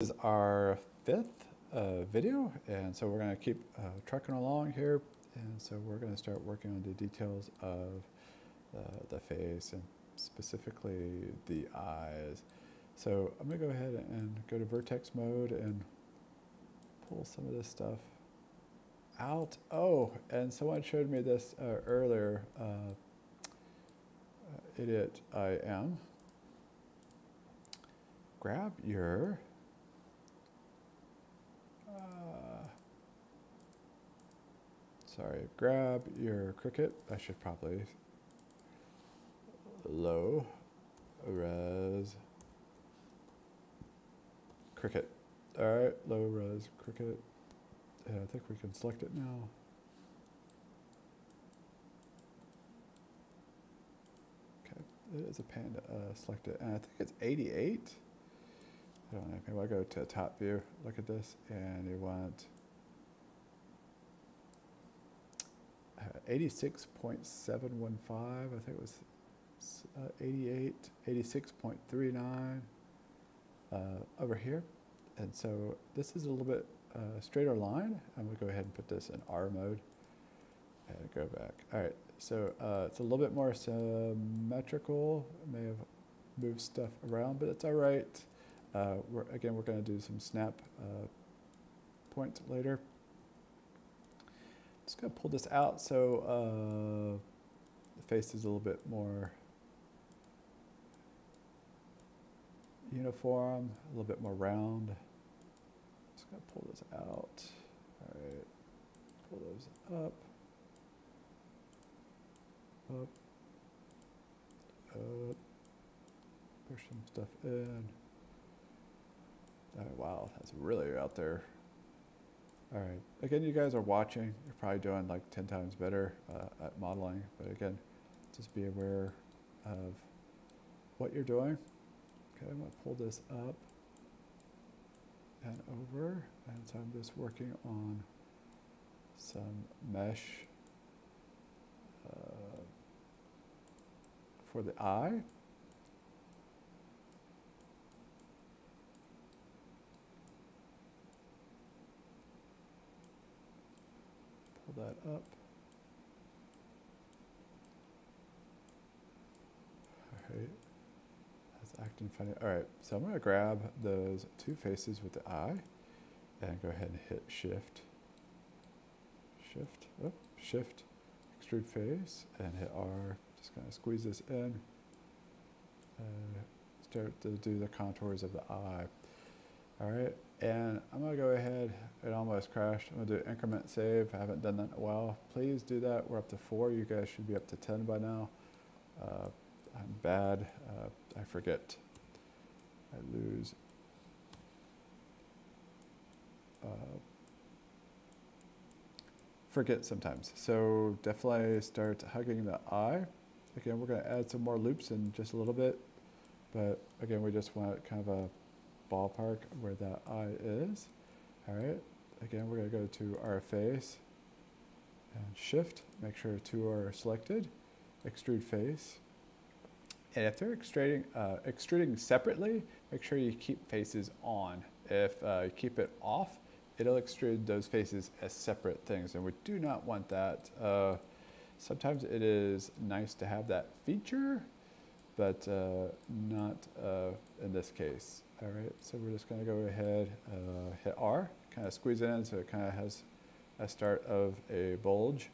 This is our fifth video, and so we're going to keep trucking along here, and so we're going to start working on the details of the face and specifically the eyes. So I'm going to go ahead and go to vertex mode and pull some of this stuff out. Oh, and someone showed me this earlier. Idiot I am. Grab your grab your Cricut. I should probably low res Cricut. All right, low res Cricut. Yeah, I think we can select it now. Okay, it is a pan to select it, and I think it's 88. I don't know. Maybe I'll go to top view. Look at this, and you want 86.715. I think it was 88, 86.39 over here. And so this is a little bit straighter line. I'm going to go ahead and put this in R mode and go back. All right, so it's a little bit more symmetrical. I may have moved stuff around, but it's all right. We're going to do some snap points later. Just going to pull this out so the face is a little bit more uniform, a little bit more round. Just going to pull this out. All right, pull those up, up, up, push some stuff in. Oh, wow, that's really out there. All right, again, you guys are watching. You're probably doing like 10 times better at modeling, but again, just be aware of what you're doing. Okay, I'm gonna pull this up and over, and so I'm just working on some mesh for the eye. Pull that up. All right, that's acting funny. All right, so I'm gonna grab those two faces with the eye and go ahead and hit shift, shift, extrude face, and hit R. Just kind of squeeze this in and start to do the contours of the eye. All right, and I'm gonna go ahead, it almost crashed. I'm gonna do increment save. I haven't done that in a while. Please do that. We're up to 4. You guys should be up to 10 by now. I'm bad, I forget. I lose. Forget sometimes. So definitely start hugging the eye. Again, we're gonna add some more loops in just a little bit, but again, we just want kind of a ballpark where that eye is. All right, again, we're gonna go to our face and shift, make sure 2 are selected, extrude face. And if they're extruding separately, make sure you keep faces on. If you keep it off, it'll extrude those faces as separate things, and we do not want that. Sometimes it is nice to have that feature, but not in this case. All right, so we're just gonna go ahead, hit R, kind of squeeze it in so it kind of has a start of a bulge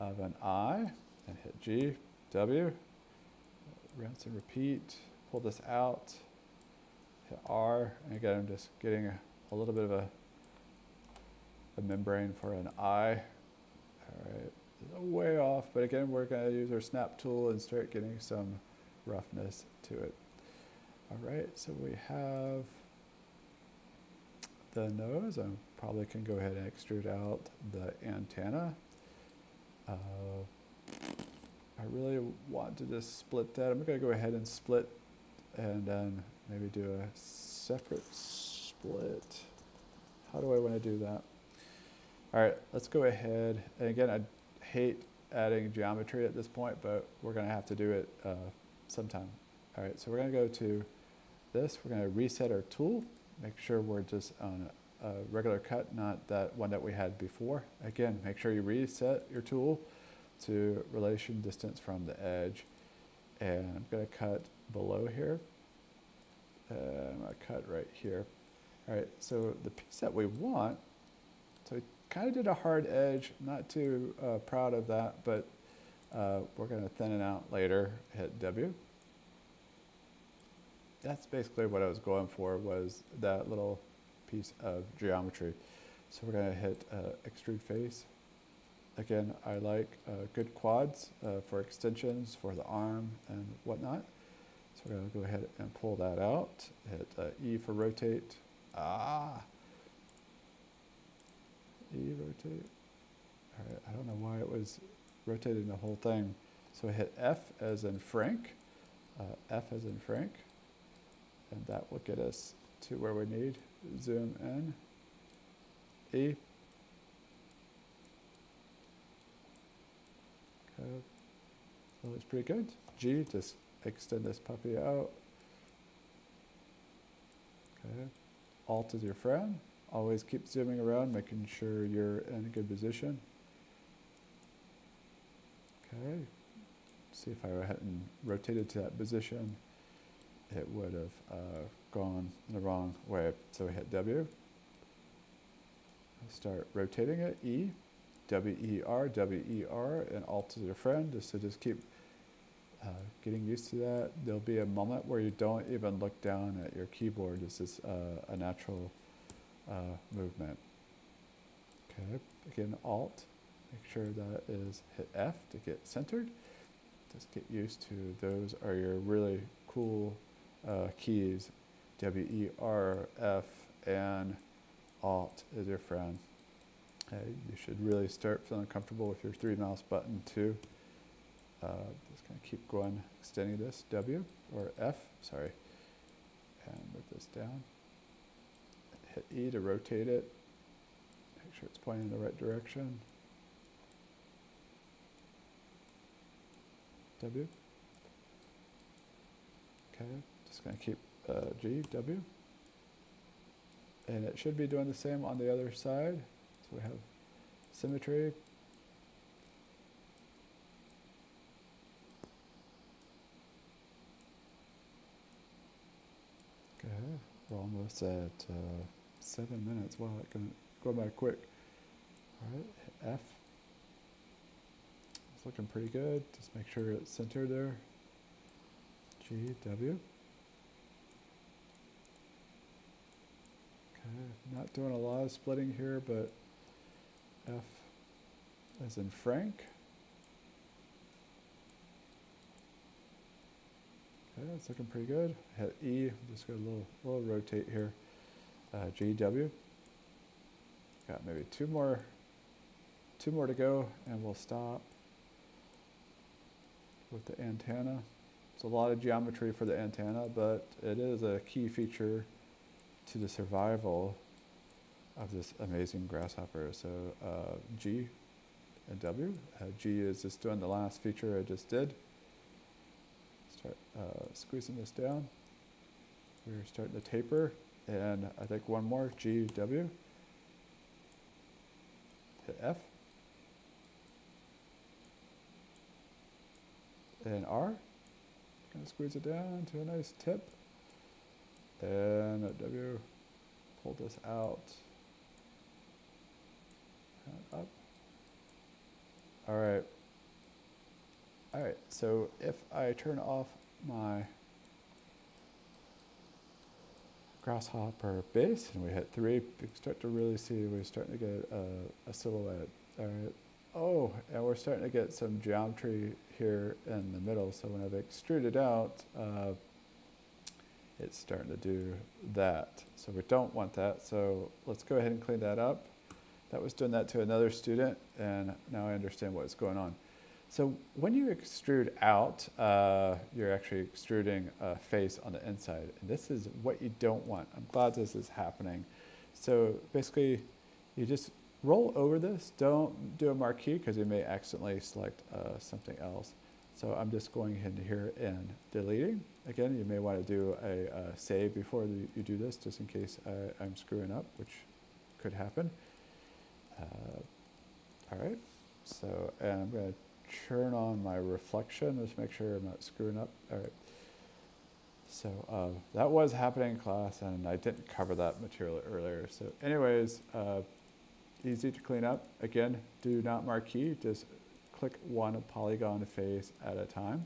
of an eye, and hit G, W, rinse and repeat, pull this out, hit R, and again, I'm just getting a little bit of a membrane for an eye. All right, way off, but again, we're gonna use our snap tool and start getting some roughness to it. All right, so we have the nose. I probably can go ahead and extrude out the antenna. I really want to just split that. I'm gonna go ahead and split and then maybe do a separate split. How do I wanna do that? All right, let's go ahead. And again, I hate adding geometry at this point, but we're gonna have to do it sometime. All right, so we're gonna go to this. We're going to reset our tool. make sure we're just on a regular cut, not that one that we had before. Again, make sure you reset your tool to relation distance from the edge. And I'm going to cut below here. I'm going to cut right here. All right, so the piece that we want, so we kind of did a hard edge, not too proud of that, but we're going to thin it out later. Hit W. That's basically what I was going for, was that little piece of geometry. So we're going to hit extrude face. Again, I like good quads for extensions for the arm and whatnot. So we're going to go ahead and pull that out. Hit E for rotate. E rotate. All right, I don't know why it was rotating the whole thing. So hit F as in Frank. F as in Frank. And that will get us to where we need. Zoom in. E. Okay. That looks pretty good. G, just extend this puppy out. Okay. Alt is your friend. Always keep zooming around, making sure you're in a good position. Okay. See if I hadn't rotated to that position, it would have gone the wrong way. So we hit W. Start rotating it. E, W-E-R, W-E-R, and Alt is your friend. So just keep getting used to that. There'll be a moment where you don't even look down at your keyboard. This is a natural movement. Okay, again, Alt. Make sure that is hit F to get centered. Just get used to those are your really cool keys. W-E-R, F, and Alt is your friend. Okay, you should really start feeling comfortable with your 3 mouse button too. Just gonna keep going, extending this, W, or F, sorry, and move this down. Hit E to rotate it. Make sure it's pointing in the right direction. W. Okay, just gonna keep G, W. And it should be doing the same on the other side. So we have symmetry. Okay, we're almost at 7 minutes. Wow, it can go by quick. All right, hit F. It's looking pretty good. Just make sure it's centered there. G, W. Okay, not doing a lot of splitting here, but F as in Frank. Okay, that's looking pretty good. Hit E, just got a little rotate here. G, W. Got maybe two more to go, and we'll stop with the antenna. It's a lot of geometry for the antenna, but it is a key feature to the survival of this amazing grasshopper. So G and W. G is just doing the last feature I just did. Start squeezing this down. We're starting to taper, and I think one more, G, W. Hit F. And R. Gonna squeeze it down to a nice tip. And at W, pull this out. And up. All right. All right, so if I turn off my grasshopper base and we hit 3, you can start to really see we're starting to get a silhouette. All right. Oh, and we're starting to get some geometry here in the middle. So when I've extruded out, it's starting to do that. So we don't want that. So let's go ahead and clean that up. That was doing that to another student, and now I understand what's going on. So when you extrude out, you're actually extruding a face on the inside. And this is what you don't want. I'm glad this is happening. So basically, you just roll over this. Don't do a marquee because you may accidentally select something else. So I'm just going in here and deleting. Again, you may want to do a save before you do this, just in case I'm screwing up, which could happen. All right, so, and I'm going to turn on my reflection, just make sure I'm not screwing up. All right. So that was happening in class, and I didn't cover that material earlier. So anyways, easy to clean up. Again, do not marquee, just click one polygon face at a time.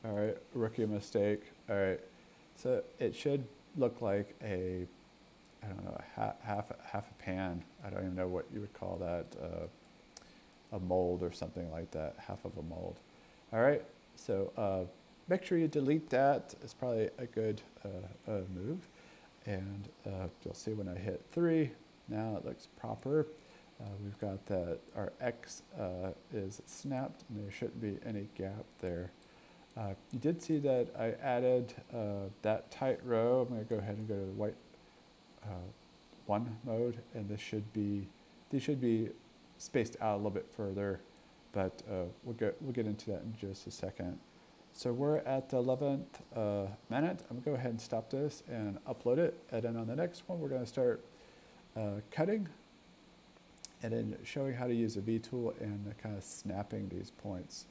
All right, rookie mistake. All right, so it should look like I don't know, half a pan. I don't even know what you would call that, a mold or something like that, half of a mold. All right, so make sure you delete that. It's probably a good move. And you'll see when I hit 3, now it looks proper. We've got that our X is snapped, and there shouldn't be any gap there. You did see that I added that tight row. I'm going to go ahead and go to the white 1 mode, and these should be spaced out a little bit further, but we'll get into that in just a second. So we're at the 11th minute. I'm going to go ahead and stop this and upload it, and then on the next one we're going to start cutting and then showing how to use the V tool and kind of snapping these points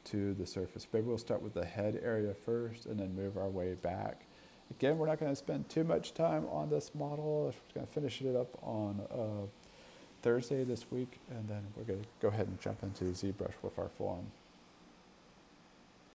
to the surface. Maybe we'll start with the head area first and then move our way back. Again, we're not going to spend too much time on this model. We're going to finish it up on Thursday this week, and then we're going to go ahead and jump into ZBrush with our form.